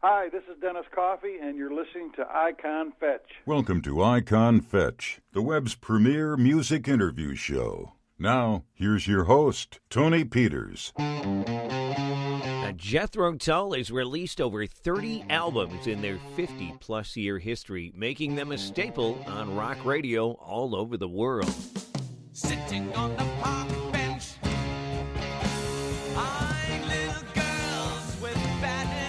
Hi, this is Dennis Coffey, and you're listening to Icon Fetch. Welcome to Icon Fetch, the web's premier music interview show. Now, here's your host, Tony Peters. Jethro Tull has released over 30 albums in their 50-plus year history, making them a staple on rock radio all over the world. Sitting on the park bench, eyeing little girls with bad intent.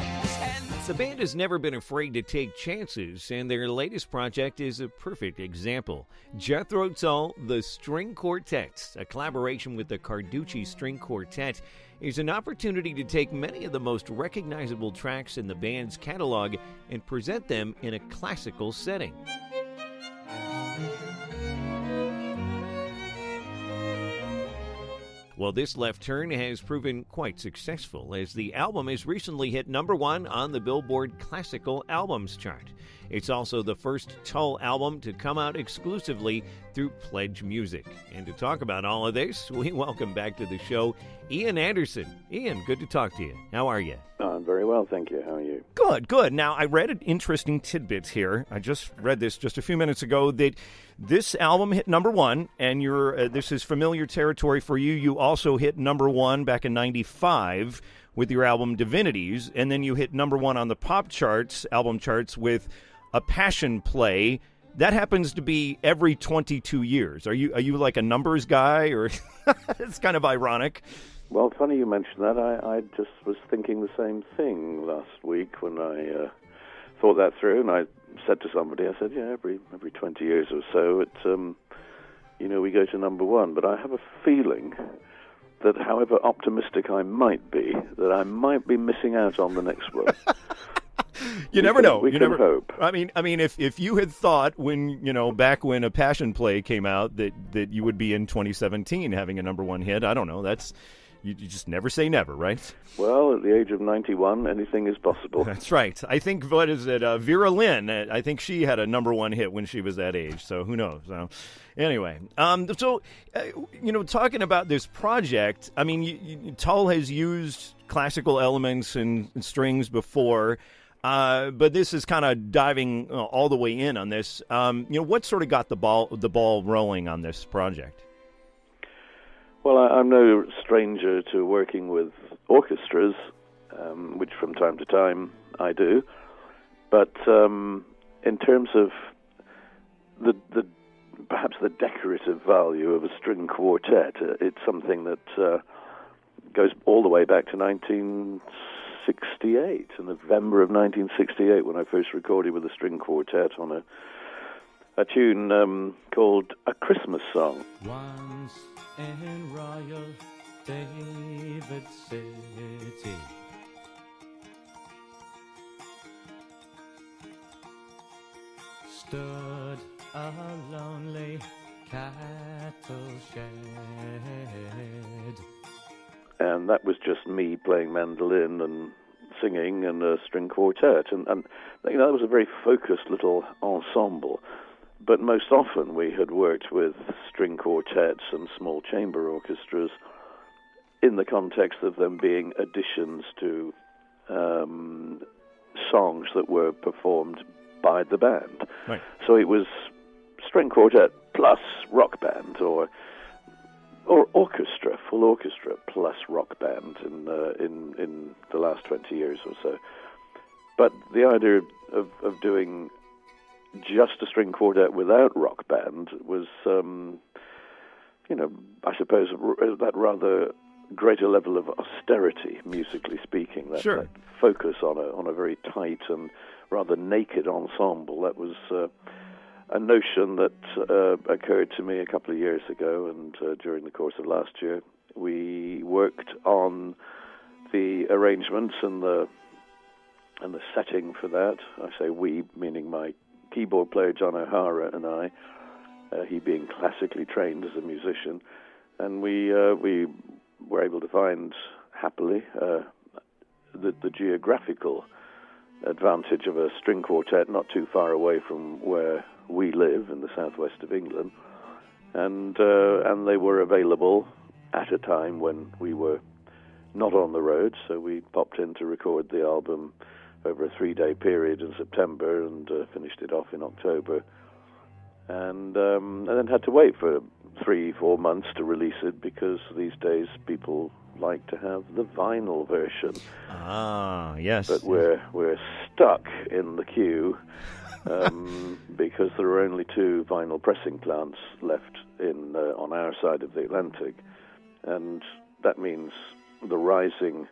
The band has never been afraid to take chances, and their latest project is a perfect example. Jethro Tull, the String Quartets, a collaboration with the Carducci String Quartet, is an opportunity to take many of the most recognizable tracks in the band's catalog and present them in a classical setting. Well, this left turn has proven quite successful, as the album has recently hit #1 on the Billboard Classical Albums chart. It's also the first Tull album to come out exclusively through Pledge Music. And to talk about all of this, we welcome back to the show Ian Anderson. Ian, good to talk to you. How are you? I'm very well, thank you. How are you? Good. Now, I read an interesting tidbit here. I just read this just a few minutes ago, that this album hit #1, and this is familiar territory for you. You also hit #1 back in '95 with your album Divinities, and then you hit #1 on the pop charts, album charts, with A Passion Play. That happens to be every 22 years. Are you like a numbers guy, or it's kind of ironic? Well, funny you mention that. I just was thinking the same thing last week when I thought that through, and I said to somebody, I said, yeah, every 20 years or so, we go to #1. But I have a feeling that however optimistic I might be, that I might be missing out on the next one. You never know. We can hope. I mean, if you had thought back when A Passion Play came out that you would be in 2017 having a #1 hit, I don't know. You just never say never, right? Well, at the age of 91, anything is possible. That's right. I think, Vera Lynn, I think she had a #1 hit when she was that age, so who knows? So, anyway, talking about this project, I mean, Tull has used classical elements and strings before, but this is kind of diving all the way in on this. What sort of got the ball rolling on this project? Well, I'm no stranger to working with orchestras, which from time to time I do. But in terms of the perhaps the decorative value of a string quartet, it's something that goes all the way back to 1968, in November of 1968, when I first recorded with a string quartet on a tune called A Christmas Song. Once in Royal David City, stood a lonely cattle shed. And that was just me playing mandolin and singing and a string quartet. And that was a very focused little ensemble. But most often we had worked with string quartets and small chamber orchestras in the context of them being additions to songs that were performed by the band. Right. So it was string quartet plus rock band, or orchestra, full orchestra plus rock band in the last 20 years or so. But the idea of doing just a string quartet without rock band was, I suppose, that rather greater level of austerity, musically speaking. Sure. That focus on a very tight and rather naked ensemble. That was a notion that occurred to me a couple of years ago, and during the course of last year, we worked on the arrangements and the setting for that. I say we, meaning my keyboard player John O'Hara and I, he being classically trained as a musician, and we were able to find happily the geographical advantage of a string quartet not too far away from where we live in the southwest of England, and they were available at a time when we were not on the road, so we popped in to record the album over a 3-day period in September and finished it off in October. And then had to wait for 3-4 months to release it, because these days people like to have the vinyl version. Ah, yes. But we're stuck in the queue because there are only 2 vinyl pressing plants left in on our side of the Atlantic, and that means the rising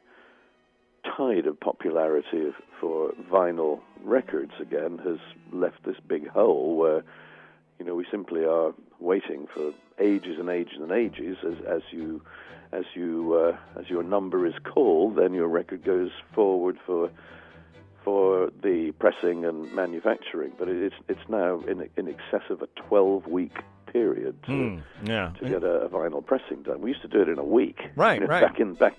tide of popularity for vinyl records again has left this big hole where, you know, we simply are waiting for ages and ages and ages. As your number is called, then your record goes forward for the pressing and manufacturing. But it's now in excess of a 12-week period to get a vinyl pressing done. We used to do it in a week, right? Back in the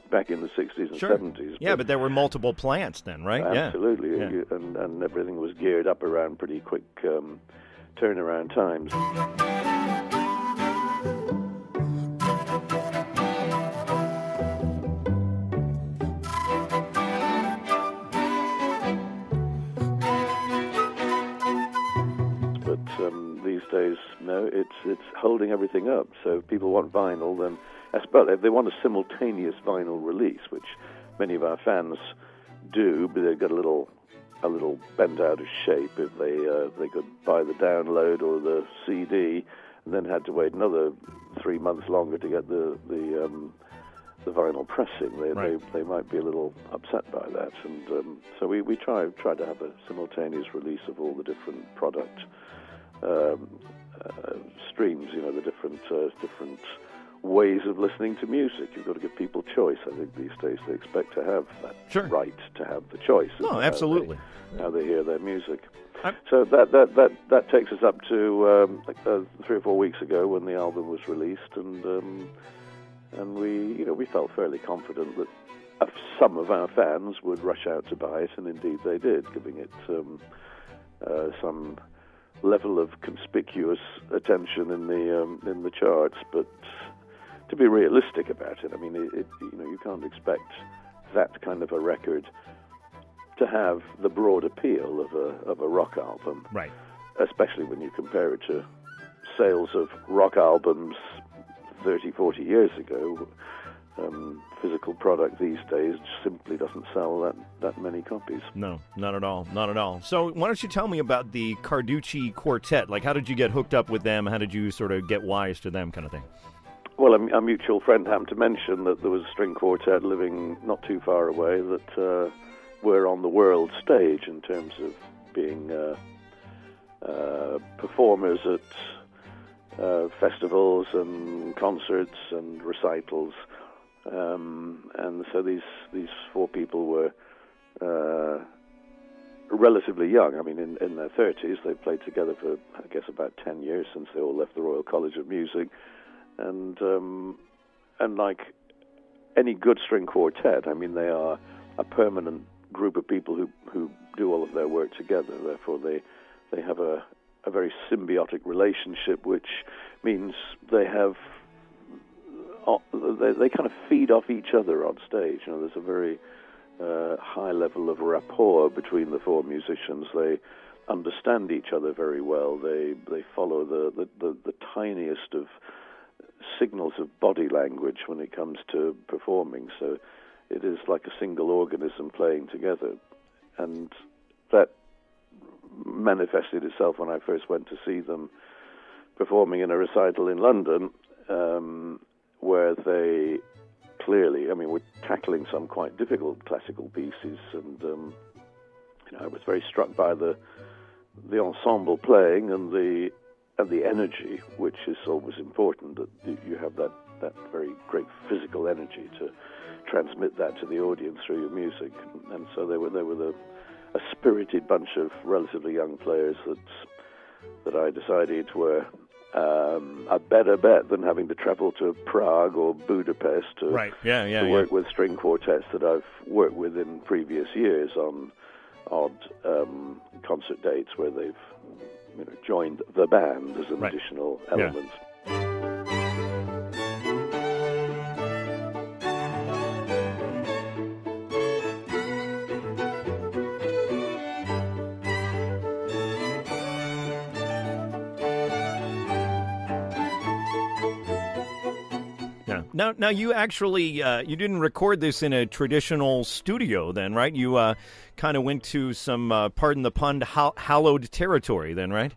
60s and 70s. Yeah, but there were multiple plants then, right? Absolutely, Yeah. And everything was geared up around pretty quick turnaround times. These days, no, it's holding everything up. So if people want vinyl, then if they want a simultaneous vinyl release, which many of our fans do, but they've got a little bent out of shape. If they could buy the download or the CD, and then had to wait another 3 months longer to get the vinyl pressing, they might be a little upset by that. And so we try to have a simultaneous release of all the different product streams, you know, the different ways of listening to music. You've got to give people choice. I think these days they expect to have that right to have the choice. No, absolutely. How they hear their music. So that takes us up to 3 or 4 weeks ago when the album was released, and we felt fairly confident that some of our fans would rush out to buy it, and indeed they did, giving it some level of conspicuous attention in the charts. But to be realistic about it, I mean, you can't expect that kind of a record to have the broad appeal of a rock album, right? Especially when you compare it to sales of rock albums 30, 40 years ago. Physical product these days simply doesn't sell that many copies. No, not at all. So why don't you tell me about the Carducci Quartet? Like, how did you get hooked up with them? How did you sort of get wise to them, kind of thing? Well, a mutual friend happened to mention that there was a string quartet living not too far away that were on the world stage in terms of being performers at festivals and concerts and recitals. And so these 4 people were relatively young. I mean, in their 30s. They played together for, I guess, about 10 years since they all left the Royal College of Music. And like any good string quartet, I mean, they are a permanent group of people who do all of their work together. Therefore, they have a very symbiotic relationship, which means they kind of feed off each other on stage. You know, there's a very high level of rapport between the 4 musicians. They understand each other very well. They follow the tiniest of signals of body language when it comes to performing. So it is like a single organism playing together, and that manifested itself when I first went to see them performing in a recital in London, where they clearly, I mean, were tackling some quite difficult classical pieces, and I was very struck by the ensemble playing and the energy, which is always important, that you have that very great physical energy to transmit that to the audience through your music. And so they were a spirited bunch of relatively young players that I decided were a better bet than having to travel to Prague or Budapest to work with string quartets that I've worked with in previous years on odd concert dates where they've joined the band as an additional element. Now you actually you didn't record this in a traditional studio, then, right? You kind of went to some, pardon the pun, hallowed territory, then, right?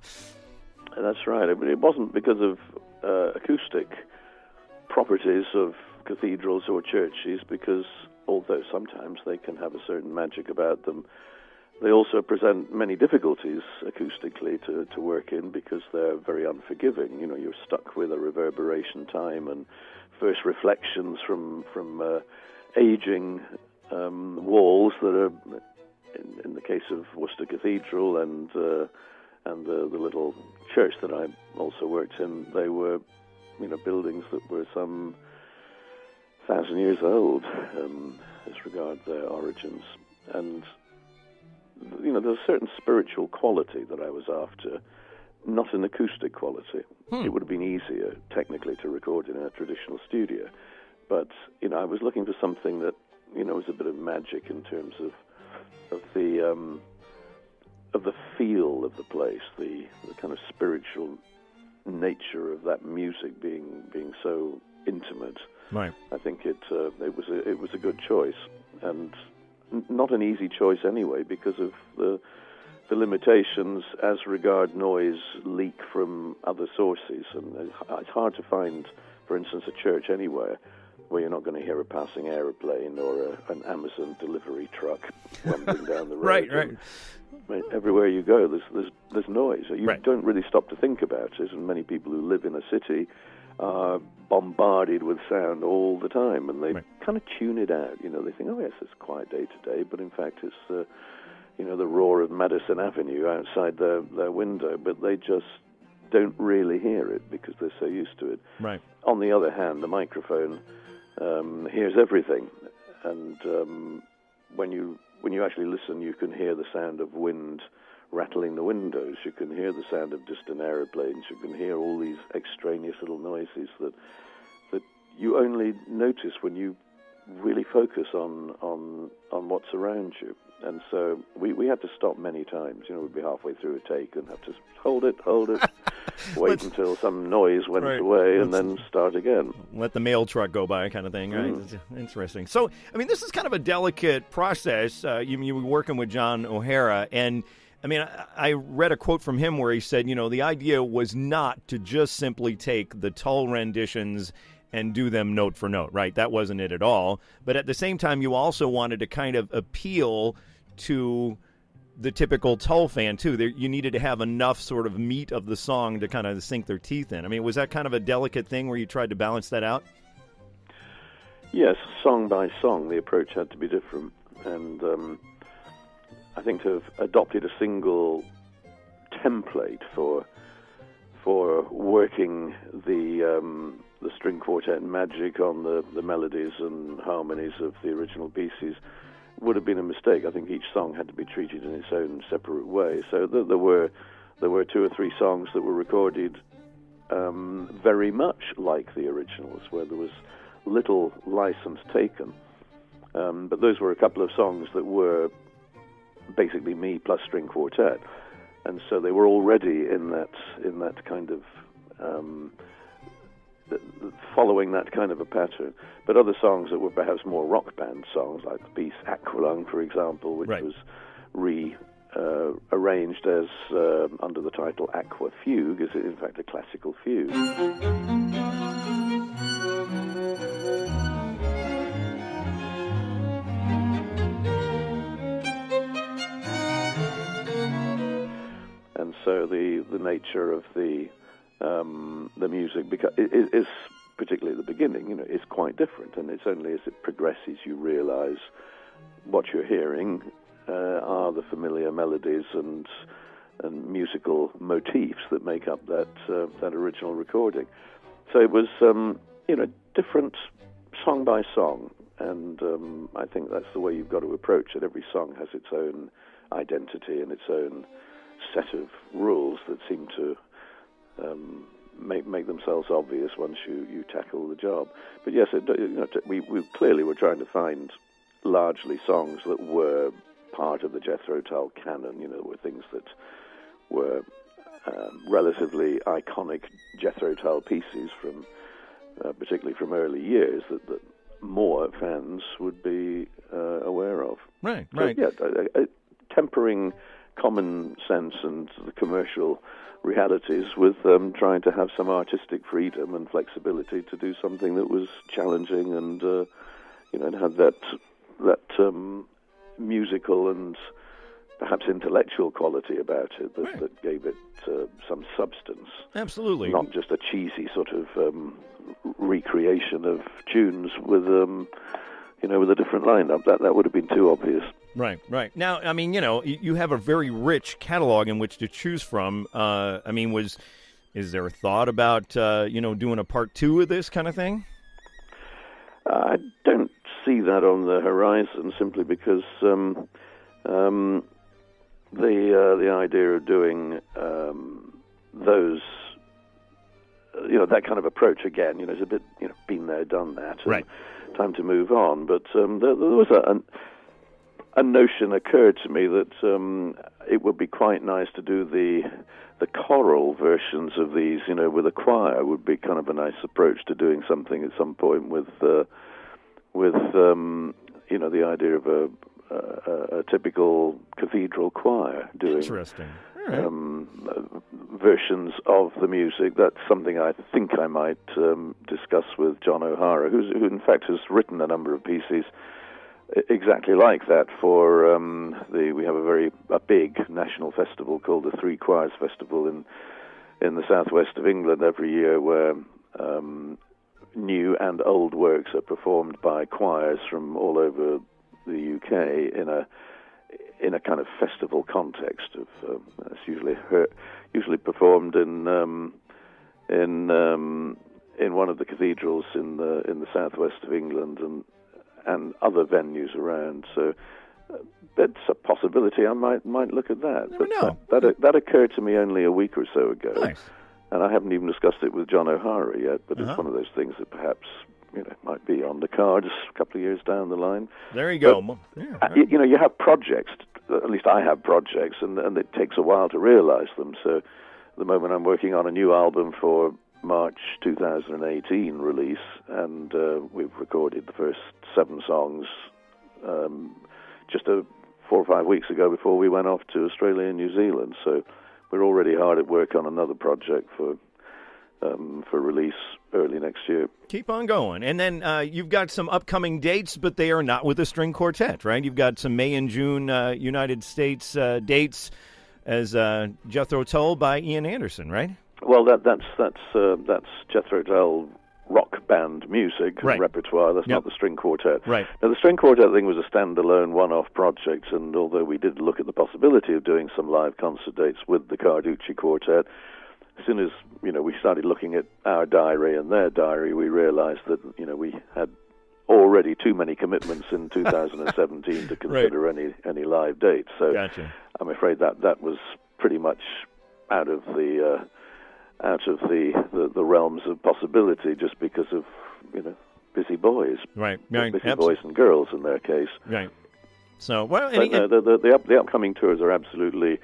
That's right. It wasn't because of acoustic properties of cathedrals or churches, because although sometimes they can have a certain magic about them, they also present many difficulties acoustically to work in, because they're very unforgiving. You know, you're stuck with a reverberation time and first reflections from aging walls that are, in the case of Worcester Cathedral and the little church that I also worked in, they were, buildings that were some 1,000 years old as regards their origins. And there's a certain spiritual quality that I was after, not an acoustic quality. It would have been easier technically to record in a traditional studio, but I was looking for something that was a bit of magic in terms of the feel of the place, the kind of spiritual nature of that music being so intimate. Right. I think it was a good choice, and not an easy choice anyway, because of the limitations as regard noise leak from other sources. And it's hard to find, for instance, a church anywhere where you're not going to hear a passing aeroplane or an Amazon delivery truck rumbling down the road. Right. Everywhere you go, there's noise. You don't really stop to think about it, and many people who live in a city are bombarded with sound all the time, and they kind of tune it out. They think, oh yes, it's a quiet day today, but in fact it's the roar of Madison Avenue outside their window, but they just don't really hear it because they're so used to it. Right. On the other hand, the microphone hears everything, and when you actually listen, you can hear the sound of wind rattling the windows. You can hear the sound of distant aeroplanes. You can hear all these extraneous little noises that you only notice when you really focus on what's around you. And so we had to stop many times. We'd be halfway through a take and have to hold it, wait until some noise went away, and then start again. Let the mail truck go by, kind of thing, right? Interesting. So, this is kind of a delicate process. You were working with John O'Hara, and I read a quote from him where he said, the idea was not to just simply take the Tull renditions and do them note for note, right? That wasn't it at all. But at the same time, you also wanted to kind of appeal to the typical Tull fan, too. You needed to have enough sort of meat of the song to kind of sink their teeth in. Was that kind of a delicate thing where you tried to balance that out? Yes, song by song, the approach had to be different. And I think to have adopted a single template for working the string quartet magic on the melodies and harmonies of the original pieces would have been a mistake. I think each song had to be treated in its own separate way. So there were 2 or 3 songs that were recorded very much like the originals, where there was little license taken. But those were a couple of songs that were basically me plus string quartet, and so they were already in that kind of following that kind of a pattern. But other songs that were perhaps more rock band songs, like the piece Aqualung, for example, which was arranged as under the title Aqua Fugue, is in fact a classical fugue. And so the nature of the music is, particularly at the beginning, is quite different, and it's only as it progresses you realize what you're hearing are the familiar melodies and musical motifs that make up that original recording. So it was different song by song, and I think that's the way you've got to approach it. Every song has its own identity and its own set of rules that seem to make themselves obvious once you tackle the job. But yes, we clearly were trying to find largely songs that were part of the Jethro Tull canon. There were things that were relatively iconic Jethro Tull pieces from particularly from early years, that more fans would be aware of. Right, So, right. yeah, tempering common sense and the commercial realities with trying to have some artistic freedom and flexibility to do something that was challenging and and had that musical and perhaps intellectual quality about it that gave it some substance. Absolutely. Not just a cheesy sort of recreation of tunes with with a different lineup. That would have been too obvious. Right, right. Now, I mean, you have a very rich catalog in which to choose from. Is there a thought about, doing a part 2 of this kind of thing? I don't see that on the horizon, simply because the idea of doing those, that kind of approach again, is a bit, been there, done that. Right. Time to move on. But there was a notion occurred to me that it would be quite nice to do the choral versions of these, with a choir would be kind of a nice approach to doing something at some point with the idea of a typical cathedral choir doing interesting. Versions of the music. That's something I think I might discuss with John O'Hara, who in fact has written a number of pieces exactly like that for we have a big national festival called the Three Choirs Festival in the southwest of England every year, where new and old works are performed by choirs from all over the UK in a kind of festival context. It's usually performed in one of the cathedrals in the southwest of England and other venues around. So that's a possibility. I might look at that. Never know. That occurred to me only a week or so ago. Nice. And I haven't even discussed it with John O'Hara yet, but it's one of those things that perhaps might be on the cards a couple of years down the line. There you go. But, yeah, you have projects, at least I have projects, and it takes a while to realize them. So at the moment I'm working on a new album for March 2018 release, and we've recorded the first 7 songs just 4 or 5 weeks ago before we went off to Australia and New Zealand. So we're already hard at work on another project for release early next year. Keep on going. And then you've got some upcoming dates, but they are not with the String Quartet, right? You've got some May and June United States dates as Jethro Tull by Ian Anderson, right? Well, that's Jethro Tull rock band music and repertoire. That's not the String Quartet. Right. Now, the String Quartet thing was a standalone one-off project, and although we did look at the possibility of doing some live concert dates with the Carducci Quartet, as soon as we started looking at our diary and their diary, we realized that we had already too many commitments in 2017 to consider any live dates. So gotcha. I'm afraid that was pretty much out of the realms of possibility, just because of busy boys, right? Busy boys and girls in their case, right? So the upcoming tours are absolutely,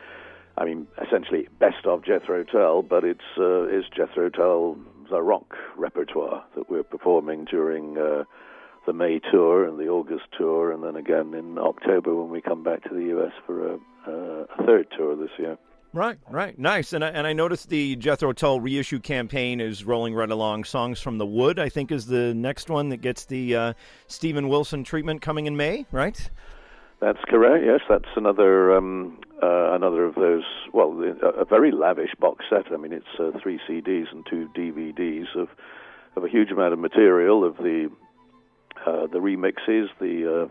essentially best of Jethro Tull, but it's Jethro Tull the rock repertoire that we're performing during the May tour and the August tour, and then again in October when we come back to the US for a third tour this year. Right, nice. And I noticed the Jethro Tull reissue campaign is rolling right along. Songs from the Wood, I think, is the next one that gets the Stephen Wilson treatment coming in May, right? That's correct. Yes, that's another of those. Well, a very lavish box set. It's 3 CDs and 2 DVDs of a huge amount of material, of the remixes, the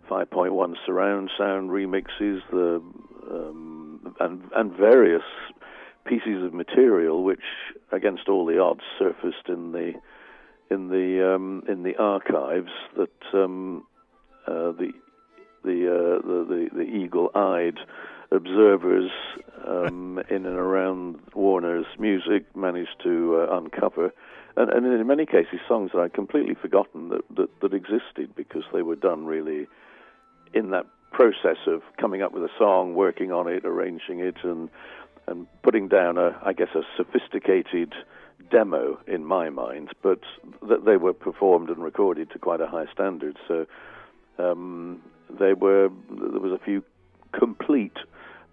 5.1 surround sound remixes, and various pieces of material which, against all the odds, surfaced in the archives that the eagle-eyed observers in and around Warner's music managed to uncover, and in many cases songs that I'd completely forgotten that existed, because they were done really in that process of coming up with a song, working on it, arranging it, and putting down a sophisticated demo in my mind, but that they were performed and recorded to quite a high standard. So there was a few complete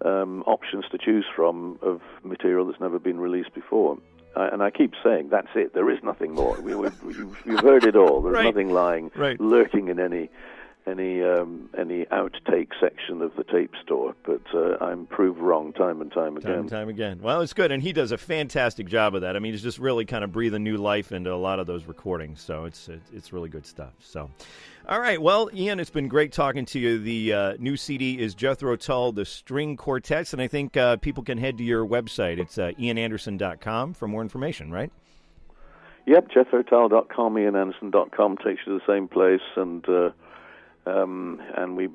options to choose from of material that's never been released before. And I keep saying, that's it. There is nothing more. You've heard it all. There's nothing lying, lurking in any outtake section of the tape store. But I'm proved wrong time and time again. Time and time again. Well, it's good, and he does a fantastic job of that. I mean, he's just really kind of breathing new life into a lot of those recordings. So it's really good stuff. So, all right. Well, Ian, it's been great talking to you. The new CD is Jethro Tull, the String Quartets, and I think people can head to your website. It's iananderson.com for more information, right? Yep, jethrotull.com, iananderson.com takes you to the same place, and we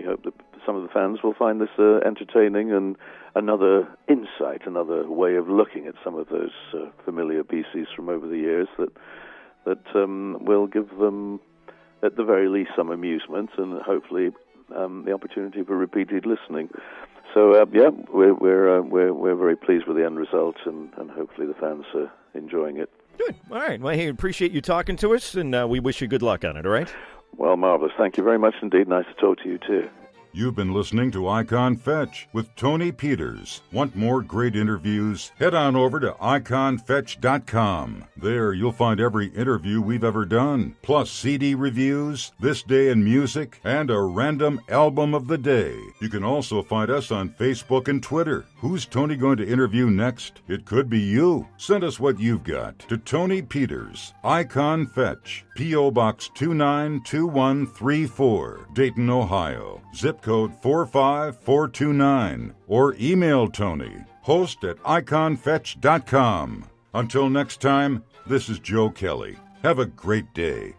hope that some of the fans will find this entertaining and another insight, another way of looking at some of those familiar pieces from over the years that will give them, at the very least, some amusement and hopefully the opportunity for repeated listening. So we're very pleased with the end result, and hopefully the fans are enjoying it. Good. All right. Well, hey, appreciate you talking to us, and we wish you good luck on it, all right? Well, marvelous. Thank you very much indeed. Nice to talk to you, too. You've been listening to Icon Fetch with Tony Peters. Want more great interviews? Head on over to iconfetch.com. There you'll find every interview we've ever done, plus CD reviews, This Day in Music, and a random album of the day. You can also find us on Facebook and Twitter. Who's Tony going to interview next? It could be you. Send us what you've got to Tony Peters, Icon Fetch, P.O. Box 292134, Dayton, Ohio. Zip code 45429, or email Tony, host@iconfetch.com. Until next time, this is Joe Kelly. Have a great day.